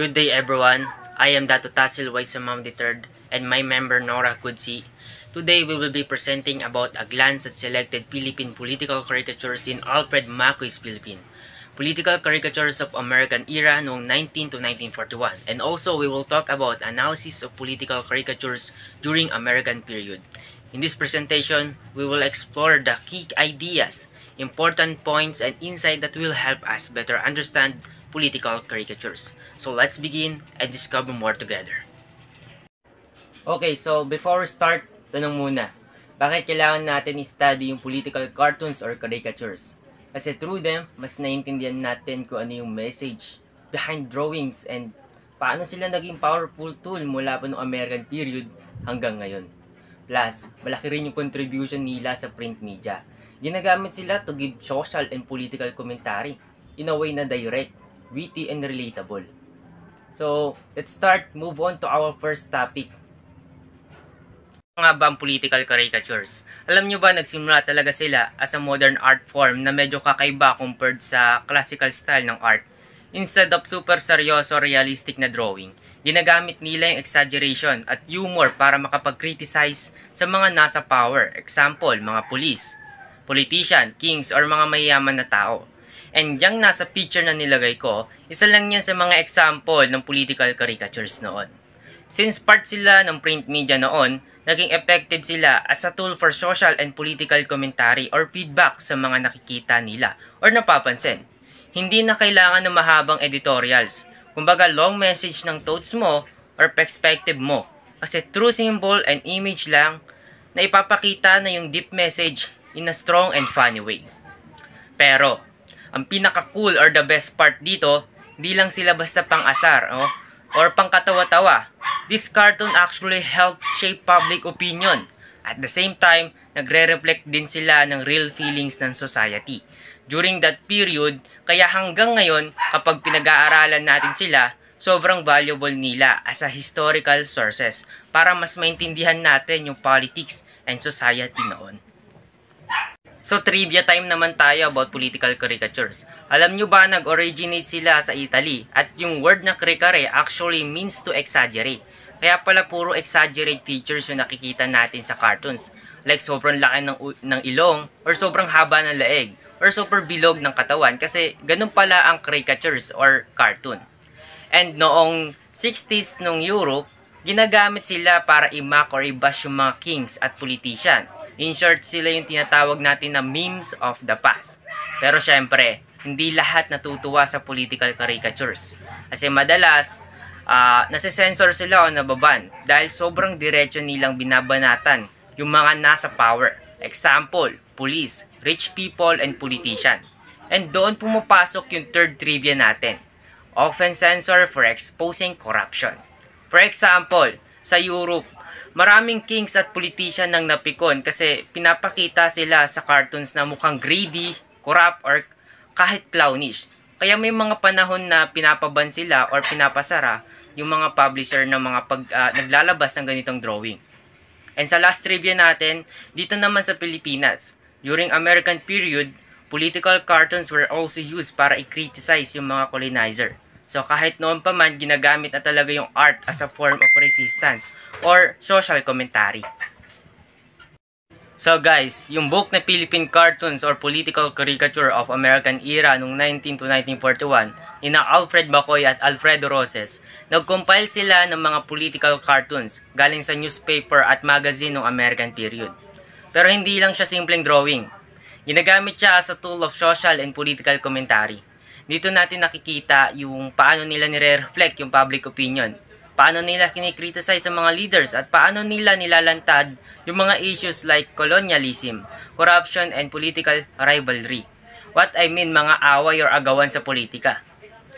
Good day everyone, I am Dato Tasil Waisamam III and my member Nora Kudsi. Today we will be presenting about a glance at selected Philippine political caricatures in Alfred Macui's Philippine. Political caricatures of American era noong 19 to 1941, and also we will talk about analysis of political caricatures during American period. In this presentation, we will explore the key ideas, important points, and insight that will help us better understand political caricatures. So let's begin and discover more together. Okay, so before we start, tanong muna, bakit kailangan natin i-study yung political cartoons or caricatures? Kasi through them, mas naiintindihan natin kung ano yung message behind drawings and paano sila naging powerful tool mula pa noong American period hanggang ngayon. Plus, malaki rin yung contribution nila sa print media. Ginagamit sila to give social and political commentary in a way na direct, witty, and relatable. So, let's move on to our first topic. Ano nga ba ang political caricatures? Alam nyo ba, nagsimula talaga sila as a modern art form na medyo kakaiba compared sa classical style ng art. Instead of super seryoso, realistic na drawing, ginagamit nila yung exaggeration at humor para makapag-criticize sa mga nasa power. Example, mga police, politician, kings, or mga mayayaman na tao. And yung nasa picture na nilagay ko, isa lang yan sa mga example ng political caricatures noon. Since part sila ng print media noon, naging effective sila as a tool for social and political commentary or feedback sa mga nakikita nila or napapansin. Hindi na kailangan ng mahabang editorials. Kumbaga long message ng thoughts mo or perspective mo. Kasi through symbol and image lang na ipapakita na yung deep message in a strong and funny way. Pero, ang pinaka-cool or the best part dito, hindi lang sila basta pang-asar or pang-katawa-tawa. This cartoon actually helps shape public opinion. At the same time, nagre-reflect din sila ng real feelings ng society. During that period, kaya hanggang ngayon, kapag pinag-aaralan natin sila, sobrang valuable nila as a historical sources para mas maintindihan natin yung politics and society noon. So trivia time naman tayo about political caricatures. Alam nyo ba nag-originate sila sa Italy at yung word na caricare actually means to exaggerate. Kaya pala puro exaggerate features yung nakikita natin sa cartoons. Like sobrang laki ng ilong or sobrang haba ng leeg or super bilog ng katawan kasi ganun pala ang caricatures or cartoon. And noong 60s nung Europe, ginagamit sila para i-mock or i-bash yung mga kings at politician. In short, sila yung tinatawag natin na memes of the past. Pero syempre, hindi lahat natutuwa sa political caricatures. Kasi madalas, nasisensor sila o nababan dahil sobrang diretso nilang binabanatan yung mga nasa power. Example, police, rich people, and politician. And doon pumapasok yung third trivia natin. Often censor for exposing corruption. For example, sa Europe, maraming kings at politician nang napikon kasi pinapakita sila sa cartoons na mukhang greedy, corrupt, or kahit clownish. Kaya may mga panahon na pinapaban sila or pinapasara yung mga publisher na mga naglalabas ng ganitong drawing. And sa last trivia natin, dito naman sa Pilipinas, during American period, political cartoons were also used para i-criticize yung mga colonizer. So kahit noon pa man, ginagamit na talaga yung art as a form of resistance or social commentary. So guys, yung book na Philippine Cartoons or Political Caricature of American Era noong 19 to 1941 ni Alfred Macuy at Alfredo Roses, nag-compile sila ng mga political cartoons galing sa newspaper at magazine ng American period. Pero hindi lang siya simpleng drawing. Ginagamit siya as a tool of social and political commentary. Dito natin nakikita yung paano nila nire-reflect yung public opinion, paano nila kinikriticize sa mga leaders, at paano nila nilalantad yung mga issues like colonialism, corruption, and political rivalry. What I mean, mga away or agawan sa politika.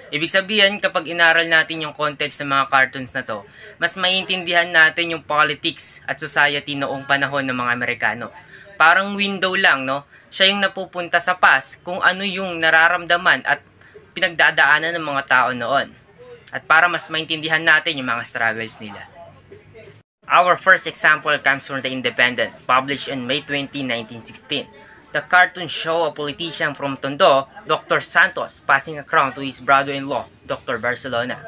Ibig sabihin, kapag inaral natin yung context sa mga cartoons na to, mas maiintindihan natin yung politics at society noong panahon ng mga Amerikano. Parang window lang, no? Siya yung napupunta sa past kung ano yung nararamdaman at pinagdadaanan ng mga tao noon. At para mas maintindihan natin yung mga struggles nila. Our first example comes from The Independent, published on May 20, 1916. The cartoon show a politician from Tondo, Dr. Santos, passing a crown to his brother-in-law, Dr. Barcelona.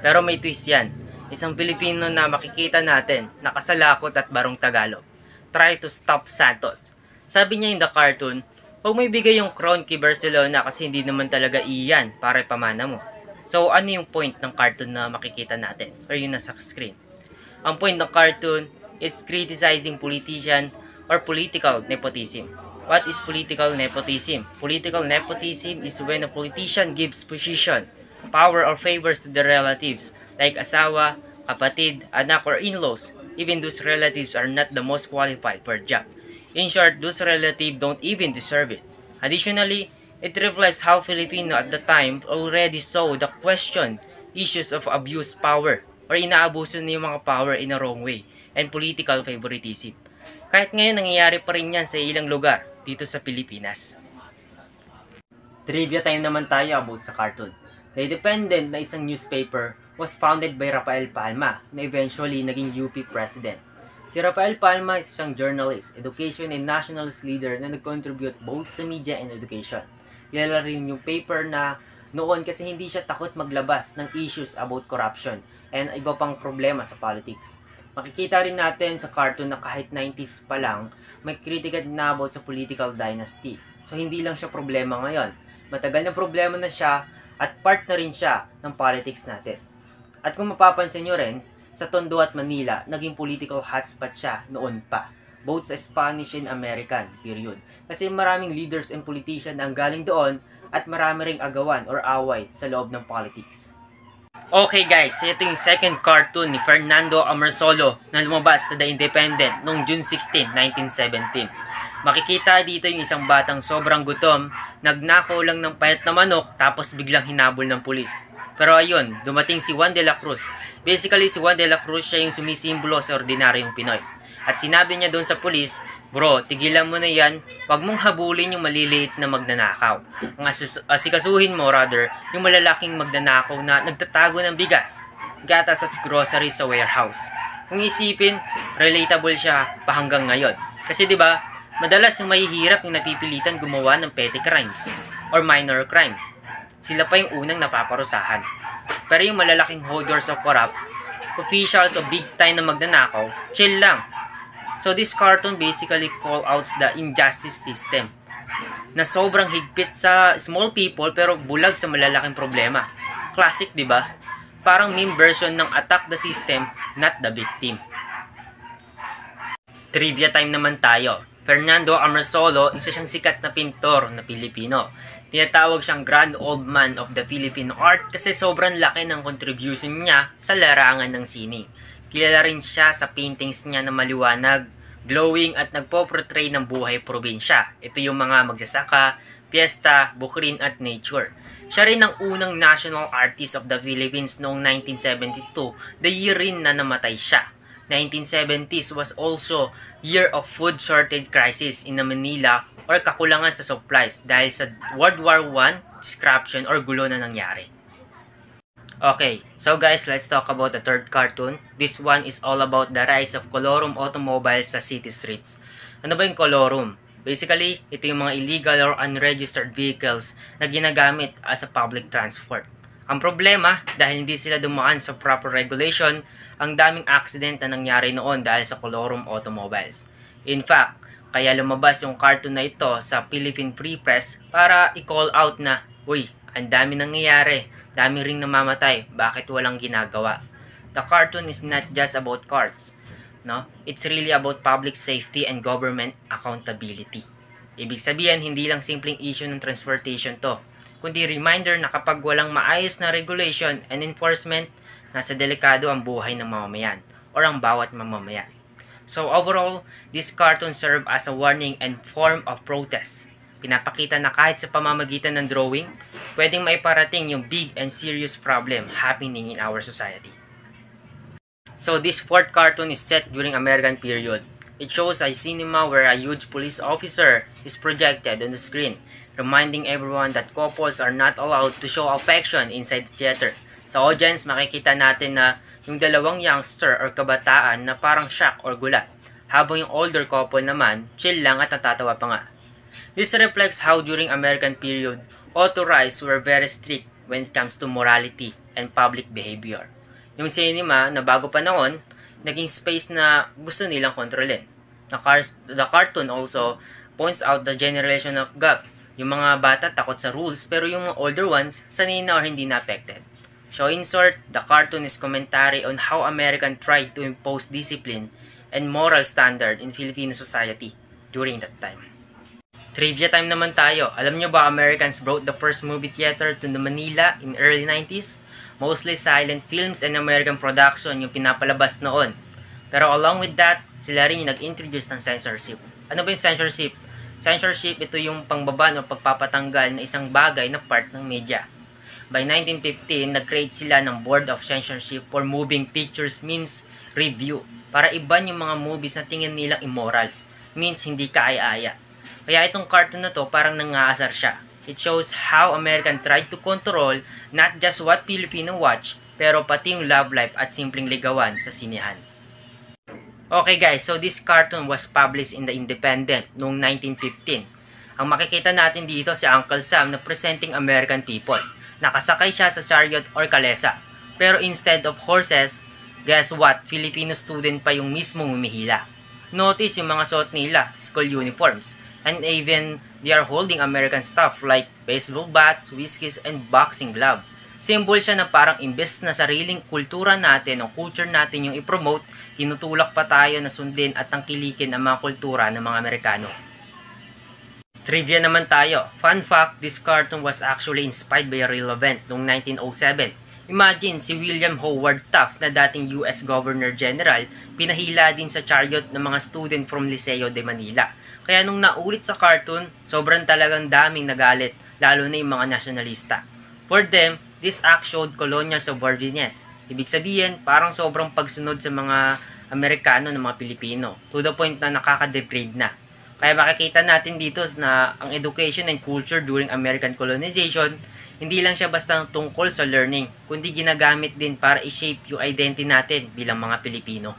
Pero may twist yan. Isang Pilipino na makikita natin, nakasalakot at barong Tagalog. Try to stop Santos. Sabi niya in the cartoon, huwag may bigay yung crown kay Barcelona kasi hindi naman talaga iyan para ipamana mo. So ano yung point ng cartoon na makikita natin? Or yung nasa screen? Ang point ng cartoon, it's criticizing politician or political nepotism. What is political nepotism? Political nepotism is when a politician gives position, power or favors to the relatives like asawa, kapatid, anak, or in-laws, even those relatives are not the most qualified for a job. In short, those relatives don't even deserve it. Additionally, it reflects how Filipino at the time already saw the question issues of abuse power or inaabuso niya yung mga power in a wrong way and political favoritism. Kahit ngayon, nangyayari pa rin yan sa ilang lugar dito sa Pilipinas. Trivia time naman tayo about sa cartoon. The Independent na isang newspaper was founded by Rafael Palma na eventually naging UP President. Si Rafael Palma is isang journalist, education and nationalist leader na nag-contribute both sa media and education. Kilala rin yung paper na noon kasi hindi siya takot maglabas ng issues about corruption and iba pang problema sa politics. Makikita rin natin sa cartoon na kahit 90s pa lang, may kritika na about sa political dynasty. So hindi lang siya problema ngayon. Matagal na problema na siya at part na rin siya ng politics natin. At kung mapapansin nyo rin, sa Tondo at Manila, naging political hotspot siya noon pa. Both sa Spanish and American period. Kasi maraming leaders and politicians ang galing doon at marami ring agawan or away sa loob ng politics. Okay guys, ito yung second cartoon ni Fernando Amorsolo na lumabas sa The Independent noong June 16, 1917. Makikita dito yung isang batang sobrang gutom, nagnakaw lang ng payat na manok tapos biglang hinabol ng pulis. Pero ayun, dumating si Juan de la Cruz. Basically, si Juan de la Cruz siya yung sumisimbolo sa ordinaryong Pinoy. At sinabi niya doon sa pulis, bro, tigilan mo na yan, wag mong habulin yung maliliit na magnanakaw. Ang asikasuhin mo, rather, yung malalaking magnanakaw na nagtatago ng bigas, gatas at grocery sa warehouse. Kung isipin, relatable siya pa hanggang ngayon. Kasi 'di ba, madalas yung mahihirap yung napipilitan gumawa ng petty crimes or minor crime. Sila pa yung unang napaparusahan. Pero yung malalaking holders of corrupt, officials o big time na magnanakaw, chill lang. So this cartoon basically call outs the injustice system na sobrang higpit sa small people pero bulag sa malalaking problema. Classic, 'di ba? Parang meme version ng attack the system, not the victim. Trivia time naman tayo. Fernando Amorsolo, isa siyang sikat na pintor na Pilipino. Tinatawag siyang Grand Old Man of the Philippine Art kasi sobrang laki ng contribution niya sa larangan ng sining. Kilala rin siya sa paintings niya na maliwanag, glowing at nagpo-portray ng buhay probinsya. Ito yung mga magsasaka, piyesta, bukrin at nature. Siya rin ang unang national artist of the Philippines noong 1972, the year rin na namatay siya. 1970s was also year of food shortage crisis in Manila or kakulangan sa supplies dahil sa World War I, disruption or gulo na nangyari. Okay, so guys, let's talk about the third cartoon. This one is all about the rise of colorum automobiles sa city streets. Ano ba yung colorum? Basically, ito yung mga illegal or unregistered vehicles na ginagamit as a public transport. Ang problema, dahil hindi sila dumaan sa proper regulation, ang daming accident na nangyari noon dahil sa colorum automobiles. In fact, kaya lumabas yung cartoon na ito sa Philippine Free Press para i-call out na, uy, ang dami nangyayari, dami ring namamatay, bakit walang ginagawa? The cartoon is not just about cars, no? It's really about public safety and government accountability. Ibig sabihin, hindi lang simpleng issue ng transportation to, kundi reminder na kapag walang maayos na regulation and enforcement, nasa delikado ang buhay ng mamamayan or ang bawat mamamayan. So overall, this cartoon serve as a warning and form of protest. Pinapakita na kahit sa pamamagitan ng drawing, pwedeng maiparating yung big and serious problem happening in our society. So this fourth cartoon is set during American period. It shows a cinema where a huge police officer is projected on the screen, reminding everyone that couples are not allowed to show affection inside the theater. Sa audience, makikita natin na yung dalawang youngster or kabataan na parang shock or gulat, habang yung older couple naman, chill lang at natatawa pa nga. This reflects how during American period, authorities were very strict when it comes to morality and public behavior. Yung cinema na bago panahon, naging space na gusto nilang kontrolin. The cartoon also points out the generational gap. Yung mga bata takot sa rules, pero yung mga older ones, sanay na or hindi na affected. So in short, the cartoon is commentary on how American tried to impose discipline and moral standard in Filipino society during that time. Trivia time naman tayo. Alam nyo ba Americans brought the first movie theater to Manila in early 90s? Mostly silent films and American production yung pinapalabas noon. Pero along with that, sila rin yung nag-introduce ng censorship. Ano ba yung censorship? Censorship, ito yung pangbaban o pagpapatanggal na isang bagay na part ng media. By 1915, nag-create sila ng Board of Censorship for Moving Pictures means review para iban yung mga movies na tingin nilang immoral, means hindi kaaya-aya. Kaya itong cartoon na to parang nangaasar siya. It shows how American tried to control not just what Filipino watch, pero pati yung love life at simpleng ligawan sa sinehan. Okay guys, so this cartoon was published in The Independent noong 1915. Ang makikita natin dito si Uncle Sam na presenting American people. Nakasakay siya sa chariot or kalesa. Pero instead of horses, guess what? Filipino student pa yung mismong humihila. Notice yung mga suot nila, school uniforms. And even they are holding American stuff like baseball bats, whiskeys, and boxing glove. Symbol siya na parang imbes na sariling kultura natin o culture natin yung i-promote, tinutulak pa tayo na sundin at tangkilikin ang mga kultura ng mga Amerikano. Trivia naman tayo. Fun fact, this cartoon was actually inspired by a real event noong 1907. Imagine si William Howard Taft na dating US Governor General, pinahila din sa chariot ng mga student from Liceo de Manila. Kaya nung naulit sa cartoon, sobrang talagang daming nagalit, lalo na yung mga nasyonalista. For them, this act showed colonial subordinates. Ibig sabihin, parang sobrang pagsunod sa mga Amerikano ng mga Pilipino, to the point na nakaka-degrade na. Kaya makikita natin dito na ang education and culture during American colonization, hindi lang siya basta tungkol sa learning, kundi ginagamit din para i-shape yung identity natin bilang mga Pilipino.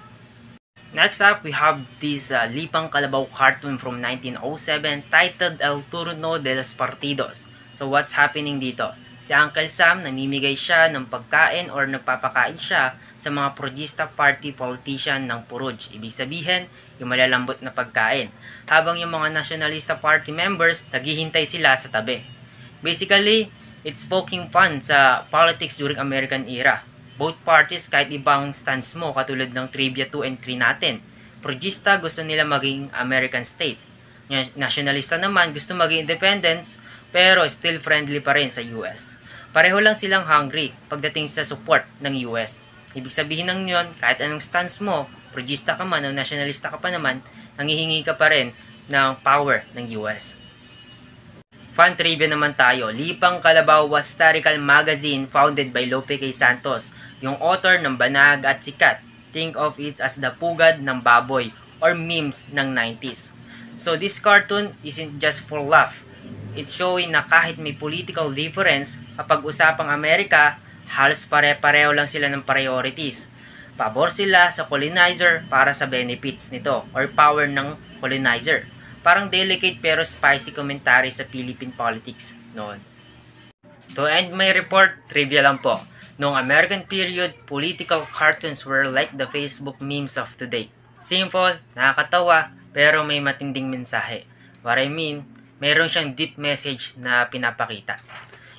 Next up, we have this Lipang Kalabaw cartoon from 1907 titled El Turno de los Partidos. So what's happening dito? Si Uncle Sam, namimigay siya ng pagkain or nagpapakain siya sa mga Progista Party politician ng Puruj. Ibig sabihin, yung malalambot na pagkain. Habang yung mga Nationalista Party members, naghihintay sila sa tabi. Basically, it's poking fun sa politics during American era. Both parties kahit ibang stance mo katulad ng Trivia 2 and 3 natin. Progista gusto nila maging American state. Nationalista naman gusto maging independence pero still friendly pa rin sa US. Pareho lang silang hungry pagdating sa support ng US. Ibig sabihin ng yun, kahit anong stance mo, progista ka man o nationalista ka pa naman, nangihingi ka pa rin ng power ng US. Fun trivia naman tayo. Lipang Kalabaw was historical magazine founded by Lope K. Santos, yung author ng Banag at Sikat. Think of it as the pugad ng baboy or memes ng 90s. So this cartoon isn't just for laugh. It's showing na kahit may political difference, kapag usapang Amerika, halos pare-pareho lang sila ng priorities. Pabor sila sa colonizer para sa benefits nito or power ng colonizer. Parang delicate pero spicy commentary sa Philippine politics noon. To end my report, trivia lang po. Noong American period, political cartoons were like the Facebook memes of today. Simple, nakakatawa, pero may matinding mensahe. What I mean, mayroon siyang deep message na pinapakita.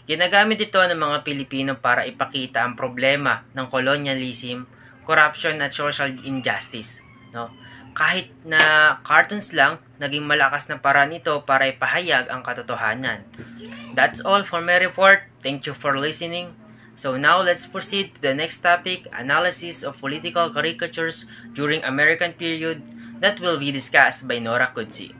Ginagamit ito ng mga Pilipino para ipakita ang problema ng colonialism, corruption at social injustice. No? Kahit na cartoons lang, naging malakas na paraan ito para ipahayag ang katotohanan. That's all for my report. Thank you for listening. So now let's proceed to the next topic, analysis of political caricatures during American period that will be discussed by Nora Kudsi.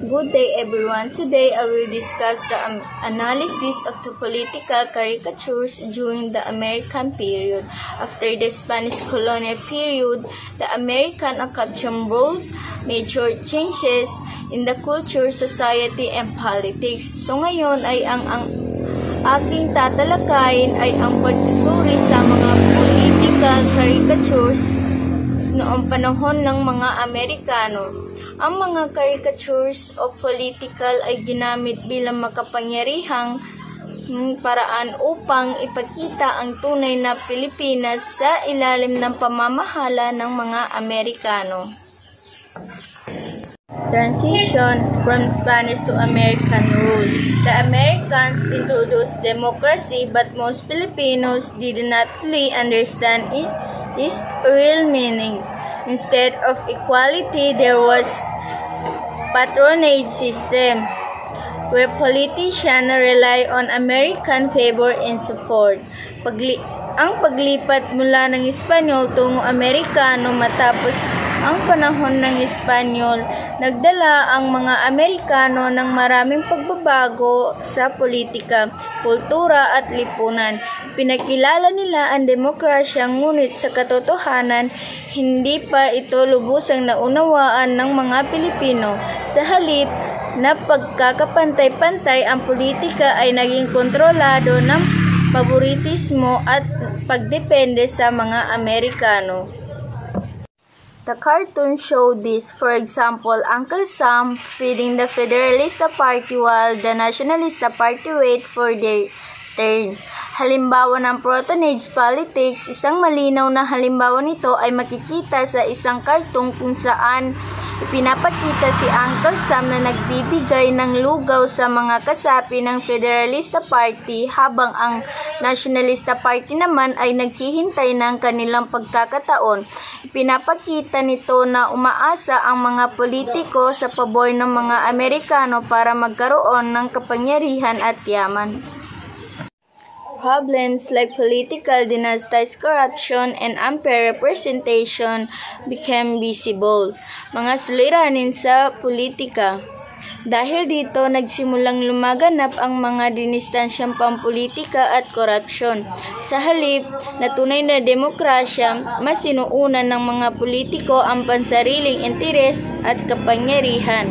Good day everyone. Today I will discuss the analysis of the political caricatures during the American period. After the Spanish colonial period, the American costume brought major changes in the culture, society, and politics. So ngayon ay ang aking tatalakayin ay ang pagsusuri sa mga political caricatures noong panahon ng mga Amerikano. Ang mga caricatures o political ay ginamit bilang makapangyarihang paraan upang ipakita ang tunay na Pilipinas sa ilalim ng pamamahala ng mga Amerikano. Transition from Spanish to American rule. The Americans introduced democracy, but most Filipinos did not fully understand its real meaning. Instead of equality, there was patronage system, where politicians rely on American favor and support. Ang paglipat mula ng Espanyol tungo Amerikano matapos ang panahon ng Espanyol, nagdala ang mga Amerikano ng maraming pagbabago sa politika, kultura at lipunan. Pinakilala nila ang demokrasya, ngunit sa katotohanan, hindi pa ito lubusang naunawaan ng mga Pilipino. Sa halip na pagkakapantay-pantay, ang politika ay naging kontrolado ng favoritismo at pagdepende sa mga Amerikano. The cartoon showed this. For example, Uncle Sam feeding the Federalista Party while the Nacionalista Party wait for their turn. Halimbawa ng patronage politics, isang malinaw na halimbawa nito ay makikita sa isang cartoon kung saan ipinapakita si Uncle Sam na nagbibigay ng lugaw sa mga kasapi ng Federalista Party habang ang Nationalista Party naman ay naghihintay ng kanilang pagkakataon. Ipinapakita nito na umaasa ang mga politiko sa pabor ng mga Amerikano para magkaroon ng kapangyarihan at yaman. Problems like political dynasties, corruption, and unfair representation became visible. Mga suliranin sa politika. Dahil dito, nagsimulang lumaganap ang mga dinistansyang pampolitika at korupsyon. Sa halip na tunay na demokrasya, mas sinuunan ng mga politiko ang pansariling interes at kapangyarihan.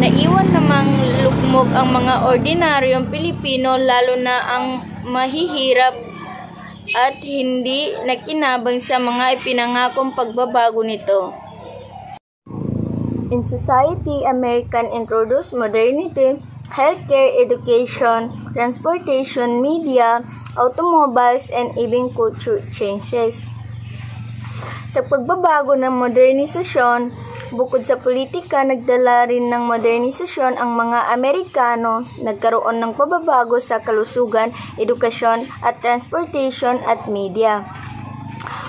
Naiwan namang lukmok ang mga ordinaryong Pilipino, lalo na ang mahihirap at hindi nakinabang sa mga ipinangakong pagbabago nito. In society, American introduced modernity, healthcare, education, transportation, media, automobiles, and even culture changes. Sa pagbabago ng modernisasyon, bukod sa politika, nagdala rin ng modernisasyon ang mga Amerikano. Nagkaroon ng pagbabago sa kalusugan, edukasyon at transportation at media.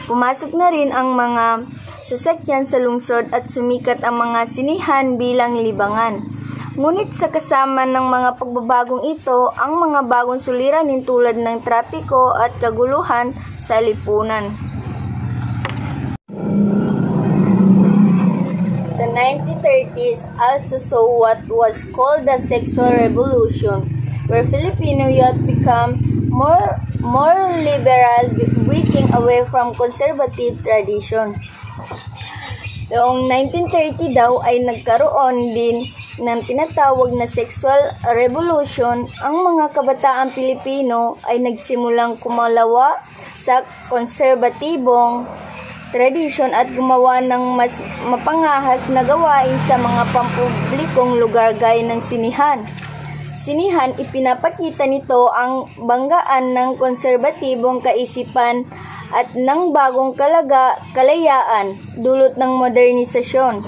Pumasok na rin ang mga sasakyan sa lungsod at sumikat ang mga sinihan bilang libangan. Ngunit sa kasama ng mga pagbabagong ito, ang mga bagong suliranin tulad ng trapiko at kaguluhan sa lipunan. The 1930s also saw what was called the sexual revolution, where Filipino youth become more liberal, breaking away from conservative tradition. Noong 1930 daw ay nagkaroon din ng tinatawag na sexual revolution. Ang mga kabataang Pilipino ay nagsimulang kumalawa sa konserbatibong tradisyon at gumawa ng mas mapangahas na gawain sa mga pampublikong lugar gaya ng sinihan. Sinihan, ipinapakita nito ang banggaan ng konserbatibong kaisipan at ng bagong kalayaan dulot ng modernisasyon.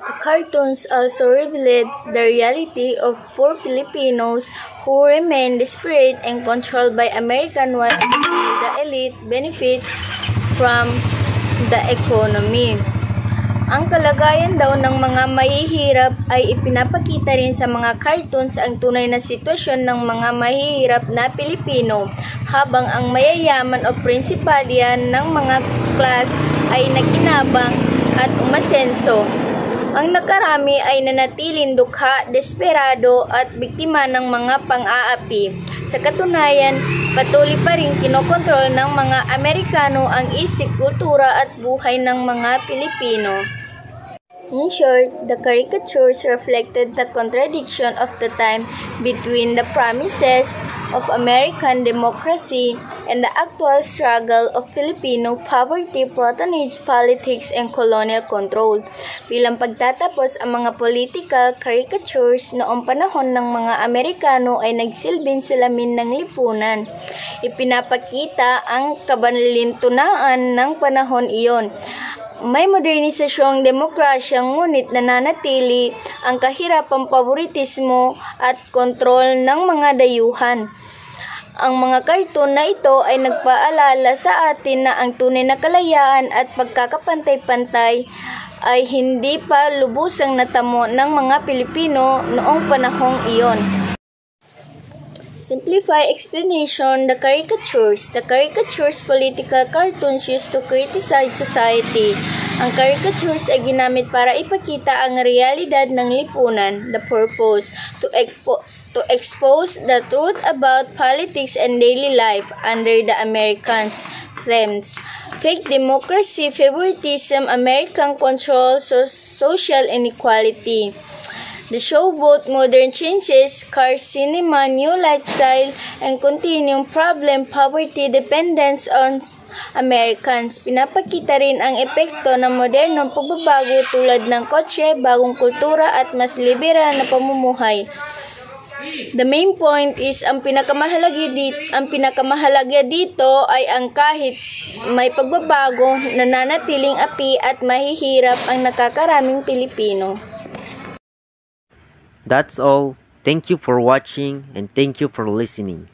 The cartoons also revealed the reality of poor Filipinos who remain desperate and controlled by American while the elite benefit from the economy. Ang kalagayan daw ng mga mahihirap ay ipinapakita rin sa mga cartoons ang tunay na sitwasyon ng mga mahihirap na Pilipino, habang ang mayayaman o prinsipalya ng mga klas ay nakinabang at umasenso. Ang nakarami ay nanatiling dukha, desperado at biktima ng mga pang-aapi. Sa katunayan, patuloy pa rin kinokontrol ng mga Amerikano ang isip, kultura at buhay ng mga Pilipino. In short, the caricatures reflected the contradiction of the time between the promises of American democracy and the actual struggle of Filipino poverty, patronage politics, and colonial control. Bilang pagtatapos, ang mga political caricatures noong panahon ng mga Amerikano ay nagsilbing salamin ng lipunan. Ipinapakita ang kabalintunaan ng panahon iyon. May modernisasyong demokrasya ngunit nananatili ang kahirapang favoritismo at kontrol ng mga dayuhan. Ang mga karton na ito ay nagpaalala sa atin na ang tunay na kalayaan at pagkakapantay-pantay ay hindi pa lubusang natamo ng mga Pilipino noong panahong iyon. Simplified explanation, the caricatures. The caricatures political cartoons used to criticize society. Ang caricatures ay ginamit para ipakita ang realidad ng lipunan. The purpose, to expose the truth about politics and daily life under the Americans' themes. Fake democracy, favoritism, American control, social inequality. The show both modern changes, car cinema, new lifestyle, and continuing problem, poverty, dependence on Americans. Pinapakita rin ang epekto ng modernong pagbabago tulad ng kotse, bagong kultura at mas liberal na pamumuhay. The main point is ang pinakamahalaga dito ay ang kahit may pagbabago, nananatiling api at mahihirap ang nakakaraming Pilipino. That's all. Thank you for watching and thank you for listening.